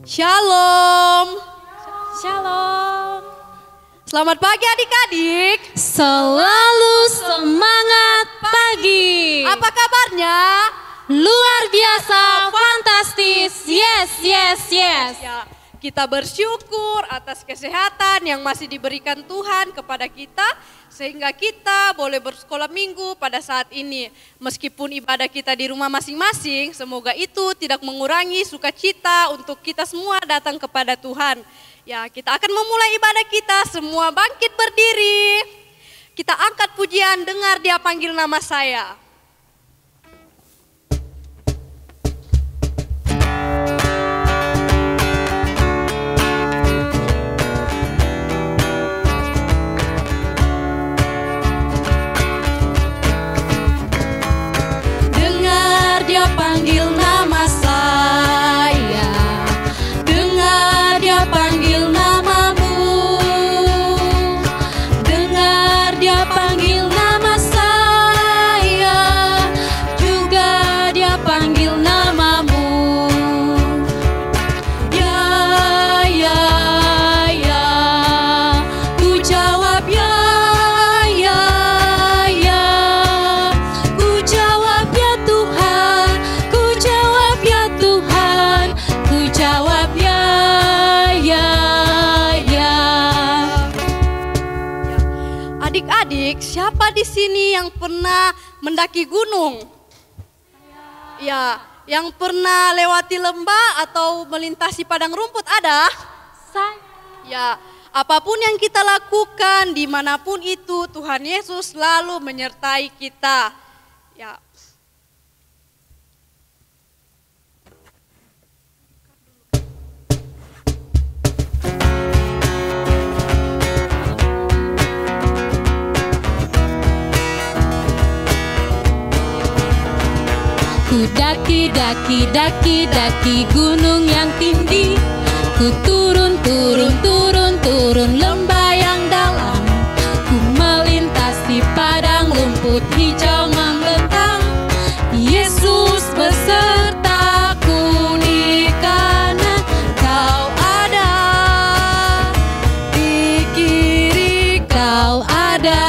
Shalom. Shalom. Selamat pagi adik-adik. Selalu semangat pagi. Apa kabarnya? Luar biasa, fantastis. Yes, yes, yes. Ya, kita bersyukur atas kesehatan yang masih diberikan Tuhan kepada kita, sehingga kita boleh bersekolah minggu pada saat ini. Meskipun ibadah kita di rumah masing-masing, semoga itu tidak mengurangi sukacita untuk kita semua datang kepada Tuhan. Ya, kita akan memulai ibadah kita, semua bangkit berdiri. Kita angkat pujian, dengar Dia panggil nama saya. Dia panggil nama saya, dengar Dia panggil namamu, dengar Dia panggil nama saya, juga Dia panggil namamu. Ya, ya, ya, ku jawab ya, ya, ya, ku jawab ya Tuhan. Jawab ya, ya, ya. Adik-adik, siapa di sini yang pernah mendaki gunung? Ya, yang pernah lewati lembah atau melintasi padang rumput ada? Ya, apapun yang kita lakukan, dimanapun itu, Tuhan Yesus selalu menyertai kita. Ya. Ku daki gunung yang tinggi, ku turun lembah yang dalam, ku melintasi padang rumput hijau membentang. Yesus besertaku di kanan, Kau ada di kiri, Kau ada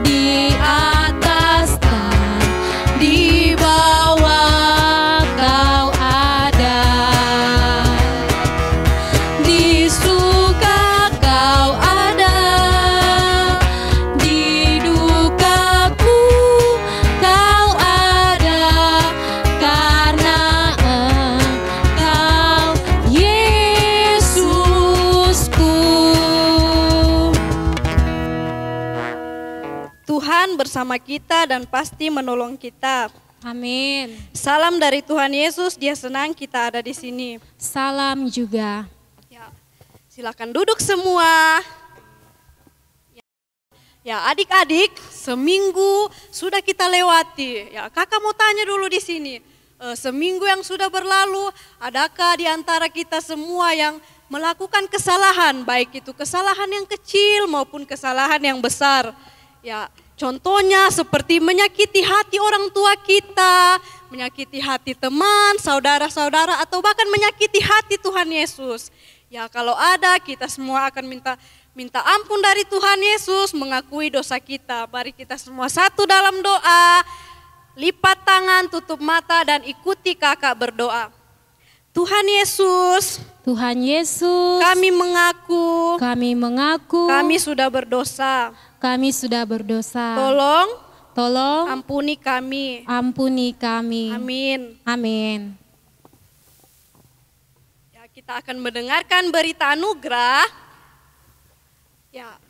di atas dan di bawah, Kau ada di suka, Kau ada di dukaku, Kau ada karena Engkau Yesusku. Tuhan bersama kita dan pasti menolong kita. Amin. Salam dari Tuhan Yesus, Dia senang kita ada di sini. Salam juga. Ya, silakan duduk semua. Ya, adik-adik, seminggu sudah kita lewati. Ya, kakak mau tanya dulu di sini. Seminggu yang sudah berlalu, adakah di antara kita semua yang melakukan kesalahan, baik itu kesalahan yang kecil maupun kesalahan yang besar? Ya, contohnya seperti menyakiti hati orang tua kita, menyakiti hati teman, saudara-saudara, atau bahkan menyakiti hati Tuhan Yesus. Ya, kalau ada, kita semua akan minta ampun dari Tuhan Yesus, mengakui dosa kita. Mari kita semua satu dalam doa, lipat tangan, tutup mata, dan ikuti kakak berdoa. Tuhan Yesus, kami mengaku kami sudah berdosa. Tolong ampuni kami. Amin. Ya, kita akan mendengarkan berita anugerah. Ya,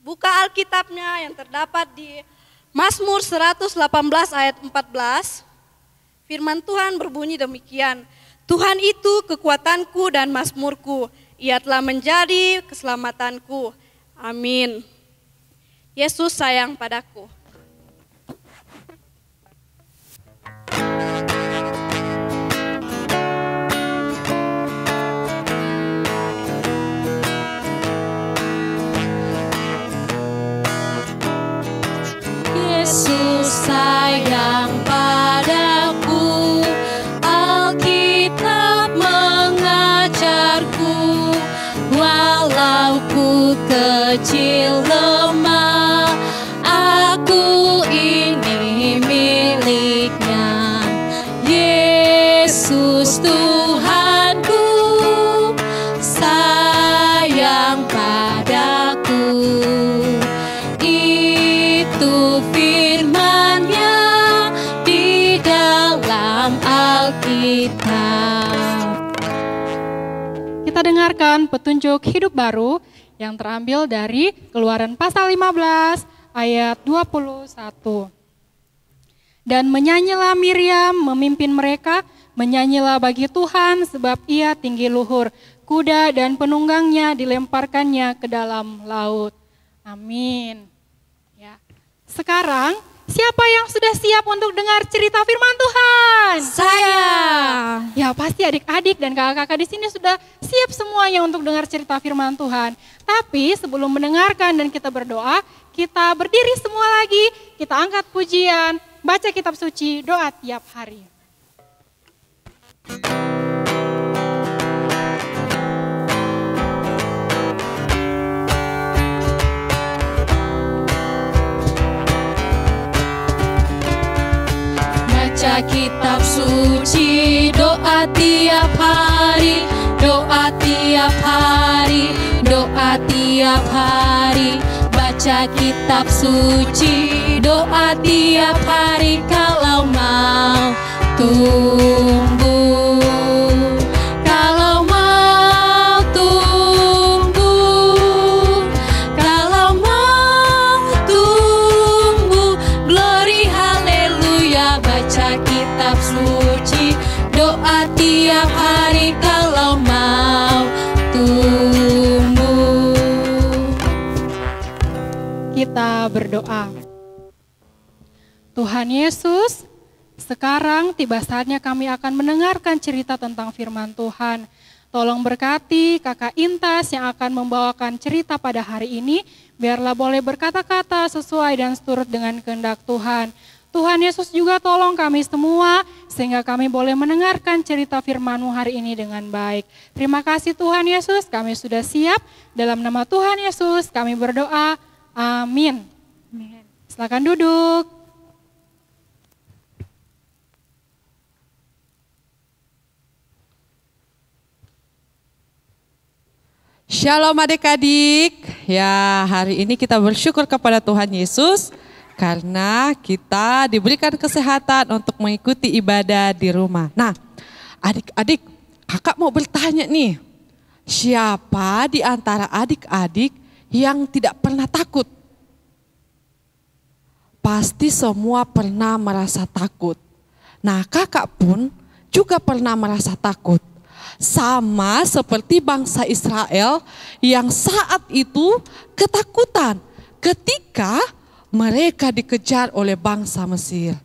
buka Alkitabnya yang terdapat di Mazmur 118 ayat 14. Firman Tuhan berbunyi demikian. Tuhan itu kekuatanku dan mazmurku, Ia telah menjadi keselamatanku. Amin. Yesus sayang padaku. Yesus sayang padaku, Alkitab lemah, aku ini miliknya. Yesus Tuhanku sayang padaku. Itu firman-Nya di dalam Alkitab. Kita dengarkan petunjuk hidup baru yang terambil dari Keluaran pasal 15 ayat 21. Dan menyanyilah Miriam memimpin mereka, menyanyilah bagi Tuhan sebab Ia tinggi luhur. Kuda dan penunggangnya dilemparkannya ke dalam laut. Amin. Ya. Sekarang siapa yang sudah siap untuk dengar cerita firman Tuhan? Saya. Ya pasti adik-adik dan kakak-kakak di sini sudah siap semuanya untuk dengar cerita firman Tuhan. Tapi sebelum mendengarkan dan kita berdoa, kita berdiri semua lagi, kita angkat pujian, baca kitab suci, doa tiap hari. Baca kitab suci, doa tiap hari, doa tiap hari, doa tiap hari. Baca kitab suci, doa tiap hari kalau mau tumbuh. Kalau mau tumbuh, kalau mau tumbuh, glory haleluya. Baca kitab suci, doa tiap hari kalau mau tumbuh. Kita berdoa. Tuhan Yesus, sekarang tiba saatnya kami akan mendengarkan cerita tentang firman Tuhan. Tolong berkati kakak Intas yang akan membawakan cerita pada hari ini, biarlah boleh berkata-kata sesuai dan seturut dengan kehendak Tuhan. Tuhan Yesus juga tolong kami semua, sehingga kami boleh mendengarkan cerita firman-Mu hari ini dengan baik. Terima kasih Tuhan Yesus, kami sudah siap. Dalam nama Tuhan Yesus kami berdoa, amin. Silakan duduk. Shalom adik-adik. Ya, hari ini kita bersyukur kepada Tuhan Yesus karena kita diberikan kesehatan untuk mengikuti ibadah di rumah. Nah, adik-adik, kakak mau bertanya nih. Siapa di antara adik-adik yang tidak pernah takut? Pasti semua pernah merasa takut. Nah, kakak pun juga pernah merasa takut. Sama seperti bangsa Israel yang saat itu ketakutan ketika mereka dikejar oleh bangsa Mesir.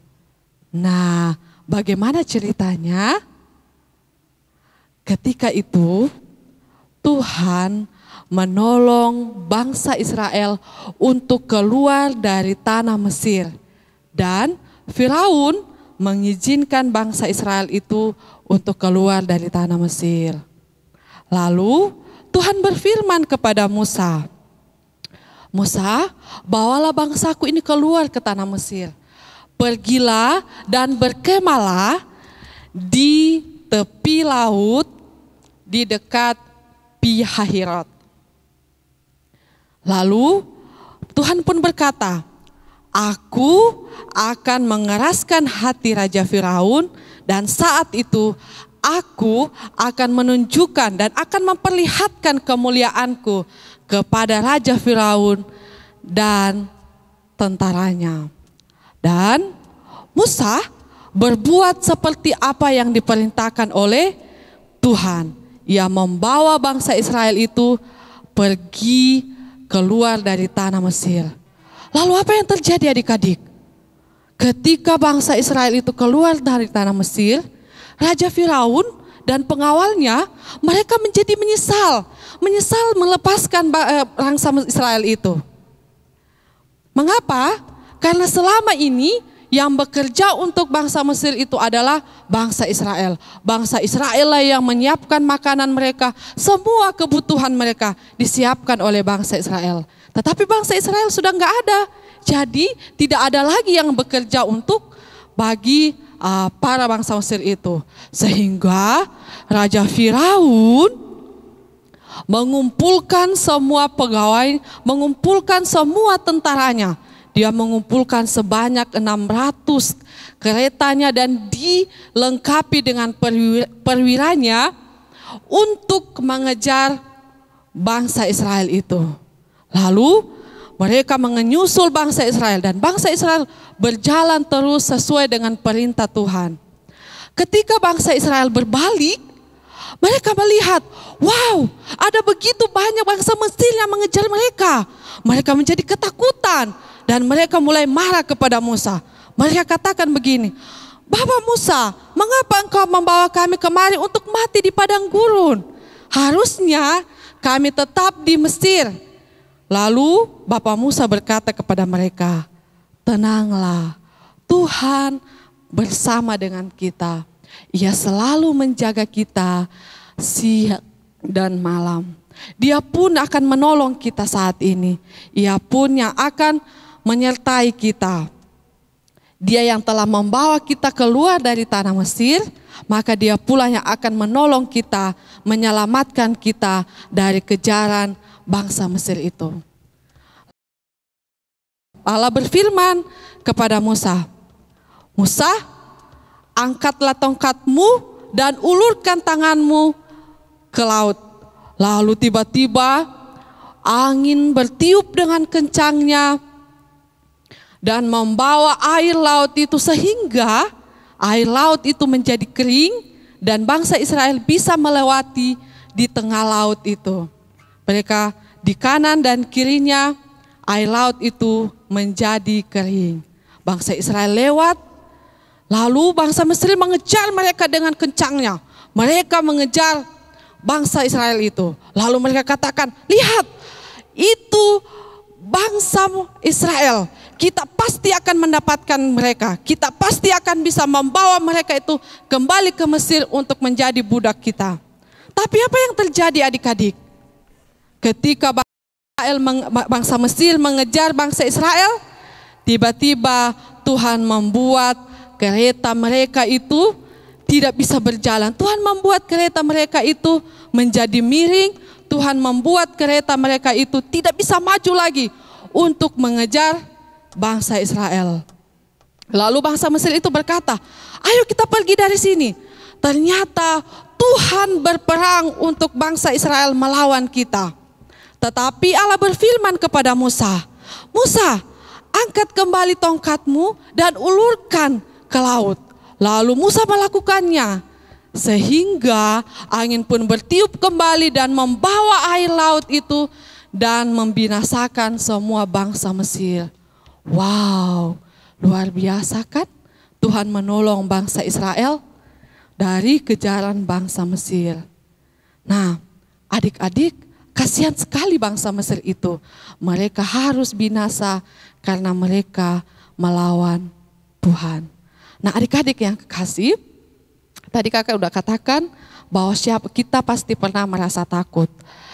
Nah, bagaimana ceritanya? Ketika itu Tuhan menolong bangsa Israel untuk keluar dari tanah Mesir. Dan Firaun mengizinkan bangsa Israel itu untuk keluar dari tanah Mesir. Lalu Tuhan berfirman kepada Musa, Musa, bawalah bangsaku ini keluar ke tanah Mesir. Pergilah dan berkemalah di tepi laut di dekat Pi-hahirot. Lalu Tuhan pun berkata, aku akan mengeraskan hati Raja Firaun dan saat itu aku akan menunjukkan dan akan memperlihatkan kemuliaanku kepada Raja Firaun dan tentaranya. Dan Musa berbuat seperti apa yang diperintahkan oleh Tuhan. Ia membawa bangsa Israel itu pergi keluar dari tanah Mesir. Lalu apa yang terjadi adik-adik? Ketika bangsa Israel itu keluar dari tanah Mesir, Raja Firaun dan pengawalnya mereka menjadi menyesal melepaskan bangsa Israel itu. Mengapa? Karena selama ini yang bekerja untuk bangsa Mesir itu adalah bangsa Israel. Bangsa Israel lah yang menyiapkan makanan mereka, semua kebutuhan mereka disiapkan oleh bangsa Israel. Tetapi bangsa Israel sudah nggak ada. Jadi tidak ada lagi yang bekerja untuk bagi para bangsa Mesir itu. Sehingga Raja Firaun mengumpulkan semua pegawai, mengumpulkan semua tentaranya. Dia mengumpulkan sebanyak 600 keretanya dan dilengkapi dengan perwiranya untuk mengejar bangsa Israel itu. Lalu mereka menyusul bangsa Israel dan bangsa Israel berjalan terus sesuai dengan perintah Tuhan. Ketika bangsa Israel berbalik, mereka melihat, wow, ada begitu banyak bangsa Mesir yang mengejar mereka. Mereka menjadi ketakutan dan mereka mulai marah kepada Musa. Mereka katakan begini, Bapak Musa, mengapa engkau membawa kami kemari untuk mati di padang gurun? Harusnya kami tetap di Mesir. Lalu Bapak Musa berkata kepada mereka, tenanglah, Tuhan bersama dengan kita. Ia selalu menjaga kita siang dan malam. Dia pun akan menolong kita saat ini. Ia pun yang akan menyertai kita. Dia yang telah membawa kita keluar dari tanah Mesir, maka dia pula yang akan menolong kita, menyelamatkan kita dari kejaran bangsa Mesir itu. Allah berfirman kepada Musa, Musa, angkatlah tongkatmu dan ulurkan tanganmu ke laut. Lalu tiba-tiba angin bertiup dengan kencangnya dan membawa air laut itu sehingga air laut itu menjadi kering dan bangsa Israel bisa melewati di tengah laut itu. Mereka di kanan dan kirinya air laut itu menjadi kering. Bangsa Israel lewat, lalu bangsa Mesir mengejar mereka dengan kencangnya. Mereka mengejar bangsa Israel itu. Lalu mereka katakan, lihat, itu bangsa Israel. Kita pasti akan mendapatkan mereka. Kita pasti akan bisa membawa mereka itu kembali ke Mesir untuk menjadi budak kita. Tapi apa yang terjadi adik-adik? Ketika bangsa Mesir mengejar bangsa Israel, tiba-tiba Tuhan membuat kereta mereka itu tidak bisa berjalan. Tuhan membuat kereta mereka itu menjadi miring. Tuhan membuat kereta mereka itu tidak bisa maju lagi untuk mengejar bangsa Israel. Lalu bangsa Mesir itu berkata, ayo kita pergi dari sini. Ternyata Tuhan berperang untuk bangsa Israel melawan kita. Tetapi Allah berfirman kepada Musa, Musa, angkat kembali tongkatmu dan ulurkan ke laut. Lalu Musa melakukannya. Sehingga angin pun bertiup kembali dan membawa air laut itu dan membinasakan semua bangsa Mesir. Wow, luar biasa kan? Tuhan menolong bangsa Israel dari kejaran bangsa Mesir. Nah, adik-adik, kasihan sekali bangsa Mesir itu. Mereka harus binasa karena mereka melawan Tuhan. Nah, adik-adik yang kekasih, tadi kakak udah katakan bahwa kita pasti pernah merasa takut.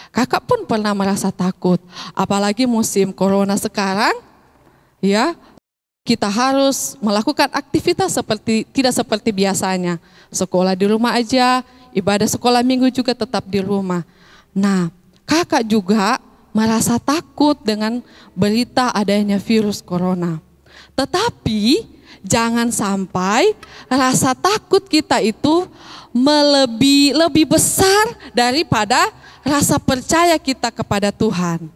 Kakak pun pernah merasa takut, apalagi musim corona sekarang, ya, kita harus melakukan aktivitas tidak seperti biasanya. Sekolah di rumah aja, ibadah sekolah minggu juga tetap di rumah. Nah, kakak juga merasa takut dengan berita adanya virus corona. Tetapi jangan sampai rasa takut kita itu lebih besar daripada rasa percaya kita kepada Tuhan.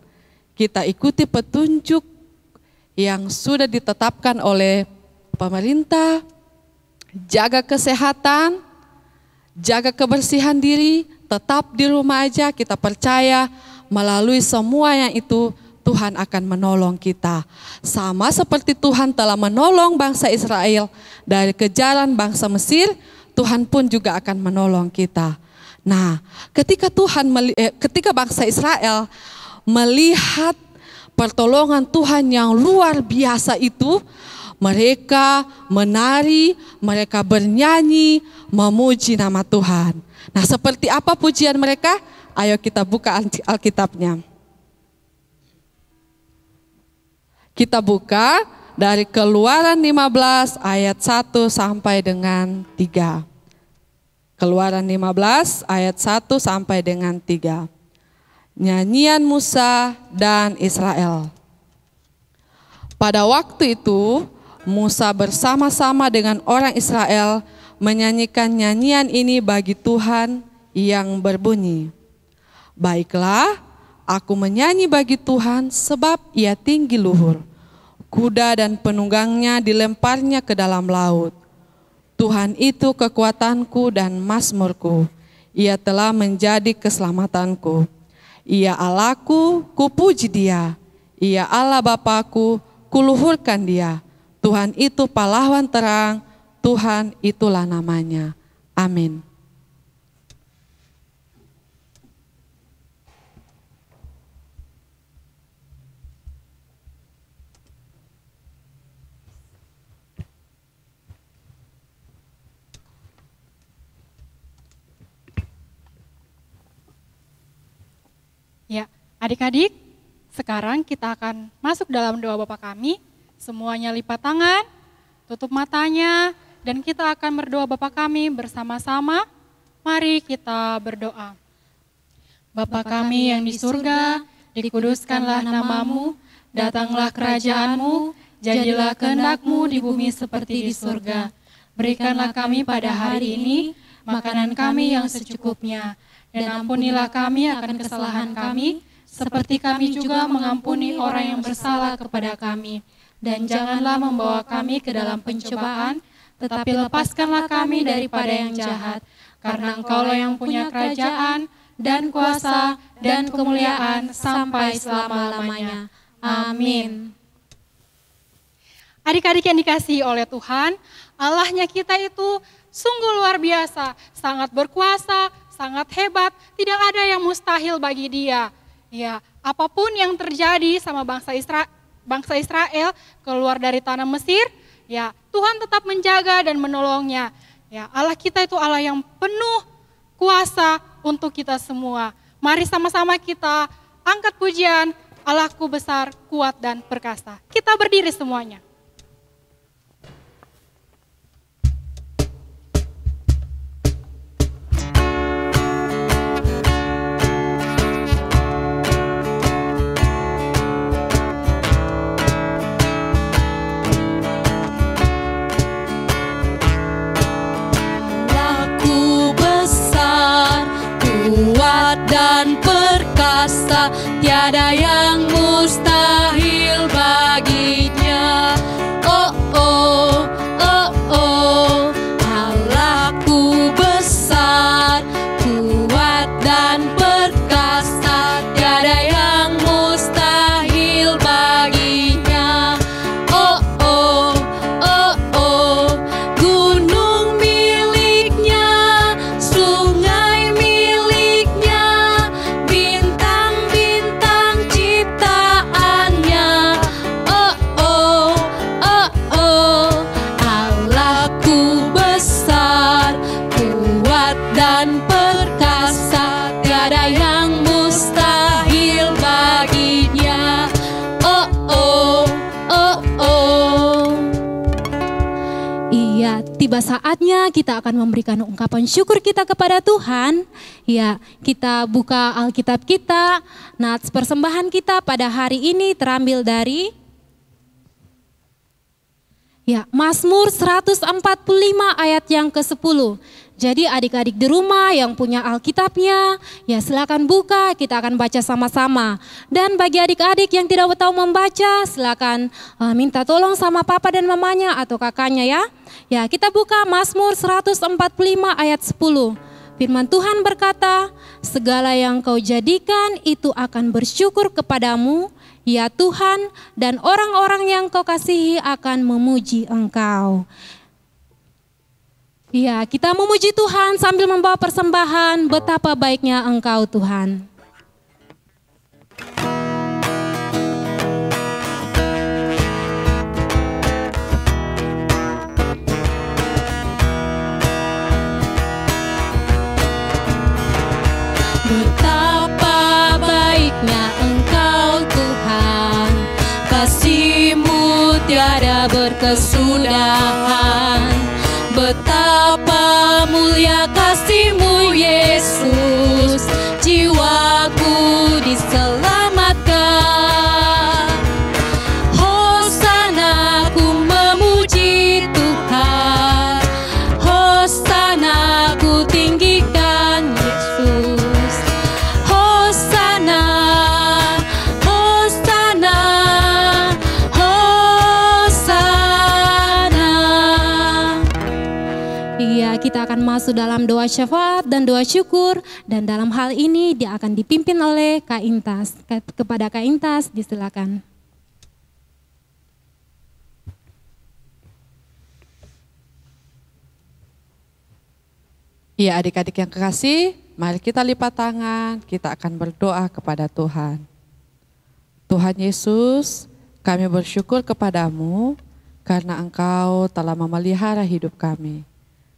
Kita ikuti petunjuk yang sudah ditetapkan oleh pemerintah, jaga kesehatan, jaga kebersihan diri, tetap di rumah aja. Kita percaya melalui semua yang itu Tuhan akan menolong kita. Sama seperti Tuhan telah menolong bangsa Israel dari kejaran bangsa Mesir, Tuhan pun juga akan menolong kita. Nah, ketika bangsa Israel melihat pertolongan Tuhan yang luar biasa itu, mereka menari, mereka bernyanyi, memuji nama Tuhan. Nah, seperti apa pujian mereka? Ayo kita buka Alkitabnya. Kita buka dari Keluaran 15 ayat 1 sampai dengan 3. Keluaran 15 ayat 1 sampai dengan 3. Nyanyian Musa dan Israel. Pada waktu itu, Musa bersama-sama dengan orang Israel menyanyikan nyanyian ini bagi Tuhan yang berbunyi, "Baiklah, aku menyanyi bagi Tuhan sebab ia tinggi luhur. Kuda dan penunggangnya dilemparnya ke dalam laut. Tuhan itu kekuatanku dan mazmurku. Ia telah menjadi keselamatanku. Ia Allahku, kupuji Dia. Ia Allah Bapakku, kuluhurkan Dia. Tuhan itu pahlawan terang, Tuhan itulah namanya." Amin. Ya, adik-adik, sekarang kita akan masuk dalam doa Bapa kami. Semuanya lipat tangan, tutup matanya, dan kita akan berdoa Bapa kami bersama-sama. Mari kita berdoa. Bapa kami yang di surga, dikuduskanlah namamu, datanglah kerajaanmu, jadilah kehendak-Mu di bumi seperti di surga. Berikanlah kami pada hari ini makanan kami yang secukupnya, dan ampunilah kami akan kesalahan kami, seperti kami juga mengampuni orang yang bersalah kepada kami. Dan janganlah membawa kami ke dalam pencobaan, tetapi lepaskanlah kami daripada yang jahat. Karena Engkaulah yang punya kerajaan, dan kuasa, dan kemuliaan sampai selama-lamanya. Amin. Adik-adik yang dikasihi oleh Tuhan, Allahnya kita itu sungguh luar biasa, sangat berkuasa, sangat hebat, tidak ada yang mustahil bagi Dia. Ya, apapun yang terjadi sama bangsa Israel keluar dari tanah Mesir, ya Tuhan tetap menjaga dan menolongnya. Ya, Allah kita itu Allah yang penuh kuasa untuk kita semua. Mari sama-sama kita angkat pujian, Allahku besar, kuat dan perkasa. Kita berdiri semuanya. Dan perkasa, tiada yang mustahil baginya. Oh oh, oh oh, Allahku besar, kuat dan perkasa, tiada yang mustahil baginya. Oh oh, oh oh, gunung miliknya, sungai miliknya, bintang-bintang ciptaannya. Oh oh, oh oh, Allahku besar, kuat dan perkasa, tiada yang mustahil baginya. Oh oh, oh oh. Iya, tiba saatnya kita akan memberikan ungkapan syukur kita kepada Tuhan. Ya, kita buka Alkitab kita. Nats persembahan kita pada hari ini terambil dari Mazmur 145 ayat yang ke-10. Jadi adik-adik di rumah yang punya Alkitabnya, ya silakan buka, kita akan baca sama-sama. Dan bagi adik-adik yang tidak tahu membaca, silakan minta tolong sama papa dan mamanya atau kakaknya ya. Ya, kita buka Mazmur 145 ayat 10. Firman Tuhan berkata, segala yang kau jadikan itu akan bersyukur kepadamu, ya Tuhan, dan orang-orang yang kau kasihi akan memuji Engkau. Ya, kita memuji Tuhan sambil membawa persembahan, betapa baiknya Engkau Tuhan. Betapa baiknya Engkau Tuhan, kasih tiada berkesudahan. Betapa mulia kasih-Mu Yesus, jiwaku diselamatkan. Hosana ku memuji Tuhan, Hosana ku tinggikan Yesus. Hosana, Hosana, Hosana. Iya, kita akan masuk dalam doa syafaat dan doa syukur, dan dalam hal ini dia akan dipimpin oleh Kak Intas. Kepada Kak Intas disilakan. Iya, adik-adik yang kekasih, mari kita lipat tangan, kita akan berdoa kepada Tuhan. Tuhan Yesus, kami bersyukur kepadamu karena Engkau telah memelihara hidup kami.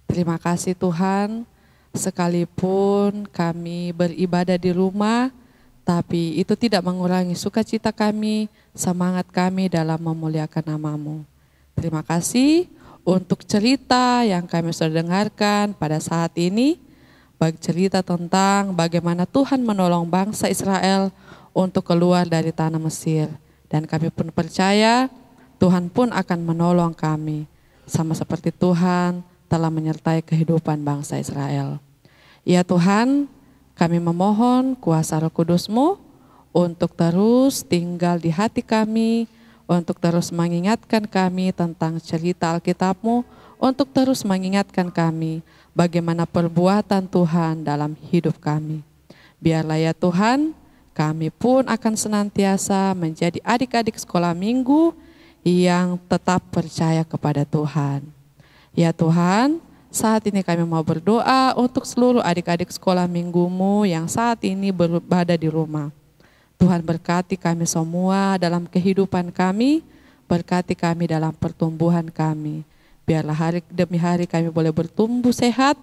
Terima kasih Tuhan, sekalipun kami beribadah di rumah, tapi itu tidak mengurangi sukacita kami, semangat kami dalam memuliakan nama-Mu. Terima kasih untuk cerita yang kami sudah dengarkan pada saat ini, bagi cerita tentang bagaimana Tuhan menolong bangsa Israel untuk keluar dari tanah Mesir. Dan kami pun percaya Tuhan pun akan menolong kami, sama seperti Tuhan telah menyertai kehidupan bangsa Israel. Ya Tuhan, kami memohon kuasa Roh Kudus-Mu untuk terus tinggal di hati kami, untuk terus mengingatkan kami tentang cerita Alkitab-Mu, untuk terus mengingatkan kami bagaimana perbuatan Tuhan dalam hidup kami. Biarlah ya Tuhan, kami pun akan senantiasa menjadi adik-adik sekolah minggu yang tetap percaya kepada Tuhan. Ya Tuhan, saat ini kami mau berdoa untuk seluruh adik-adik sekolah minggu-Mu yang saat ini berada di rumah. Tuhan berkati kami semua dalam kehidupan kami, berkati kami dalam pertumbuhan kami. Biarlah hari demi hari kami boleh bertumbuh sehat,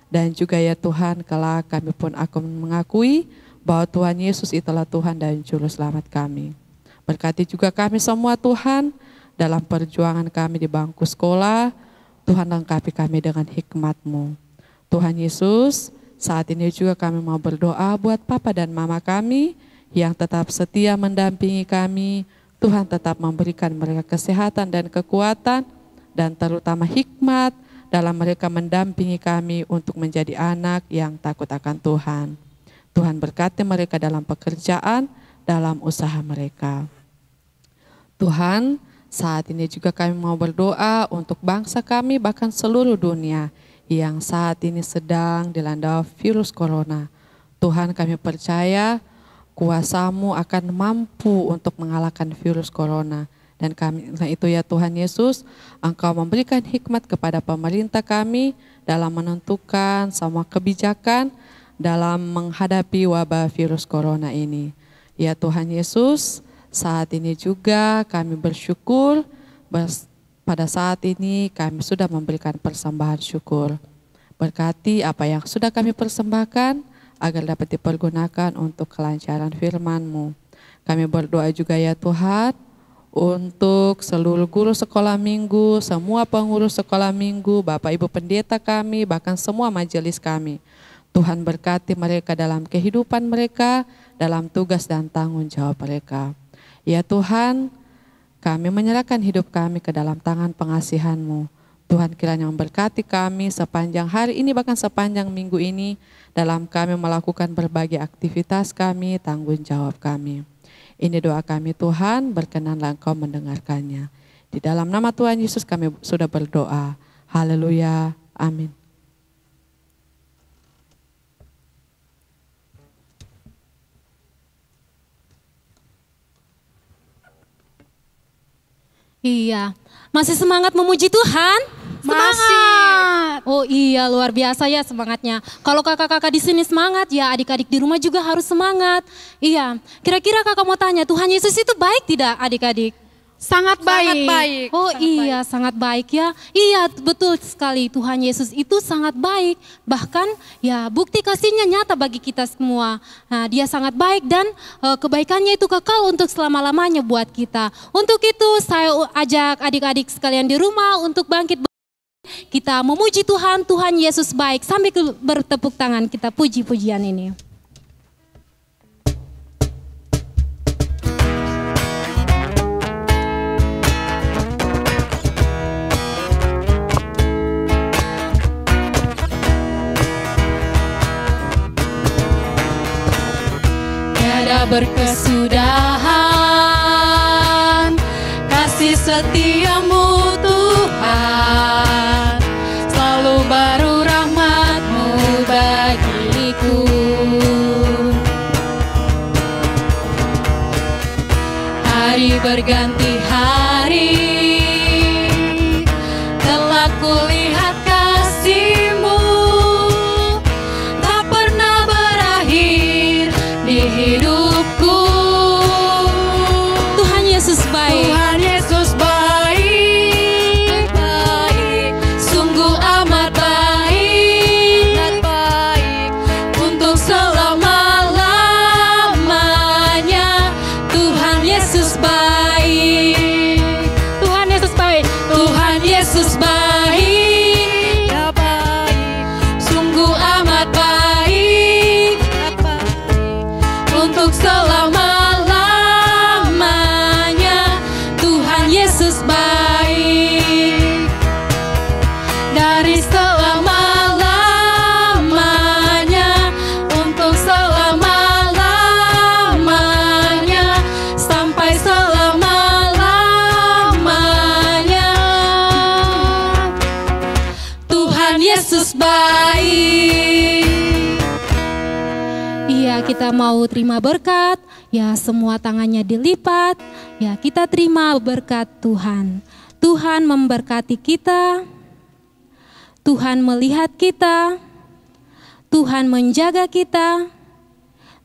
dan juga ya Tuhan, kelak kami pun akan mengakui bahwa Tuhan Yesus itulah Tuhan dan Juru Selamat kami. Berkati juga kami semua Tuhan, dalam perjuangan kami di bangku sekolah. Tuhan lengkapi kami dengan hikmat-Mu. Tuhan Yesus, saat ini juga kami mau berdoa buat Papa dan Mama kami yang tetap setia mendampingi kami. Tuhan tetap memberikan mereka kesehatan dan kekuatan, dan terutama hikmat dalam mereka mendampingi kami untuk menjadi anak yang takut akan Tuhan. Tuhan berkati mereka dalam pekerjaan, dalam usaha mereka. Tuhan, saat ini juga kami mau berdoa untuk bangsa kami, bahkan seluruh dunia yang saat ini sedang dilanda virus corona. Tuhan, kami percaya kuasa-Mu akan mampu untuk mengalahkan virus corona. Dan karena itu ya Tuhan Yesus, Engkau memberikan hikmat kepada pemerintah kami dalam menentukan semua kebijakan dalam menghadapi wabah virus corona ini. Ya Tuhan Yesus, saat ini juga kami bersyukur pada saat ini kami sudah memberikan persembahan syukur. Berkati apa yang sudah kami persembahkan agar dapat dipergunakan untuk kelancaran firman-Mu. Kami berdoa juga ya Tuhan untuk seluruh guru sekolah minggu, semua pengurus sekolah minggu, Bapak Ibu pendeta kami, bahkan semua majelis kami. Tuhan berkati mereka dalam kehidupan mereka, dalam tugas dan tanggung jawab mereka. Ya Tuhan, kami menyerahkan hidup kami ke dalam tangan pengasihan-Mu. Tuhan kiranya memberkati kami sepanjang hari ini, bahkan sepanjang minggu ini, dalam kami melakukan berbagai aktivitas kami, tanggung jawab kami. Ini doa kami Tuhan, berkenanlah Engkau mendengarkannya. Di dalam nama Tuhan Yesus kami sudah berdoa. Haleluya, amin. Iya, masih semangat memuji Tuhan? Semangat. Oh iya, luar biasa ya semangatnya. Kalau kakak-kakak di sini semangat, ya adik-adik di rumah juga harus semangat. Iya, kira-kira kakak mau tanya, Tuhan Yesus itu baik tidak adik-adik? Sangat baik. baik. Oh Sangat iya, sangat baik ya. Iya, betul sekali. Tuhan Yesus itu sangat baik. Bahkan ya bukti kasihnya nyata bagi kita semua. Nah, dia sangat baik dan kebaikannya itu kekal untuk selama-lamanya buat kita. Untuk itu saya ajak adik-adik sekalian di rumah untuk bangkit. Kita memuji Tuhan, Tuhan Yesus baik. Sambil bertepuk tangan kita puji pujian ini. Tiada berkesudahan kasih setiamu Tuhan, selalu baru rahmat-Mu bagiku. Hari berganti hari, telah kulihat kasih-Mu, tak pernah berakhir di hidupku. Tuhan Yesus baik. Tuhan Yesus baik, baik, sungguh amat baik, sangat baik. untuk selama-lamanya. Tuhan Yesus baik, Tuhan Yesus baik, Tuhan Yesus baik, Ya baik, sungguh amat baik, sangat baik. untuk selama-lamanya. Tuhan Yesus baik, dari selama-lamanya, untuk selama-lamanya, sampai selama-lamanya. Tuhan Yesus baik. Iya, kita mau terima berkat. Ya, semua tangannya dilipat. Ya, kita terima berkat Tuhan. Tuhan memberkati kita. Tuhan melihat kita. Tuhan menjaga kita.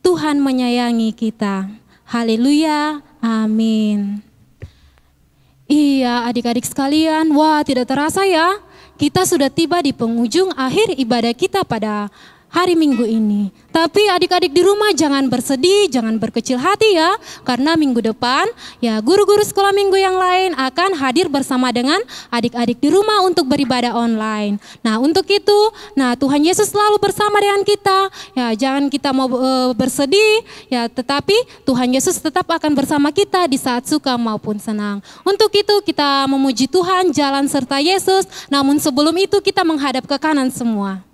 Tuhan menyayangi kita. Haleluya. Amin. Iya, adik-adik sekalian, wah tidak terasa ya, kita sudah tiba di penghujung akhir ibadah kita pada hari Minggu ini. Tapi adik-adik di rumah jangan bersedih, jangan berkecil hati ya, karena minggu depan ya guru-guru sekolah minggu yang lain akan hadir bersama dengan adik-adik di rumah untuk beribadah online. Nah untuk itu, nah Tuhan Yesus selalu bersama dengan kita. Ya jangan kita mau bersedih, ya tetapi Tuhan Yesus tetap akan bersama kita di saat suka maupun senang. Untuk itu kita memuji Tuhan, jalan serta Yesus. Namun sebelum itu kita menghadap ke kanan semua.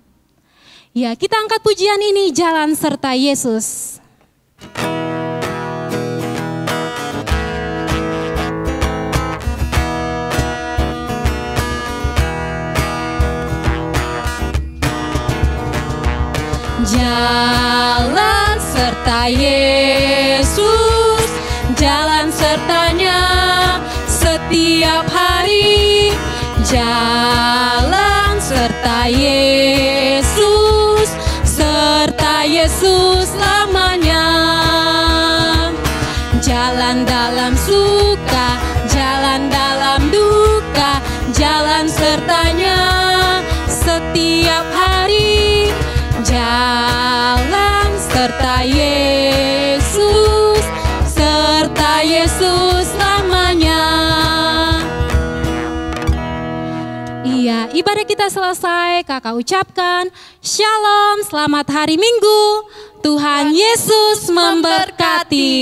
Ya, kita angkat pujian ini, jalan serta Yesus. Jalan serta Yesus, jalan sertanya setiap hari. Jalan serta Yesus, serta Yesus lamanya. Jalan dalam suka, jalan dalam duka, jalan sertanya setiap hari. Jalan serta Yesus, serta Yesus lamanya. Iya, ibadah kita selesai. Kakak ucapkan Shalom, selamat hari Minggu. Tuhan Yesus memberkati.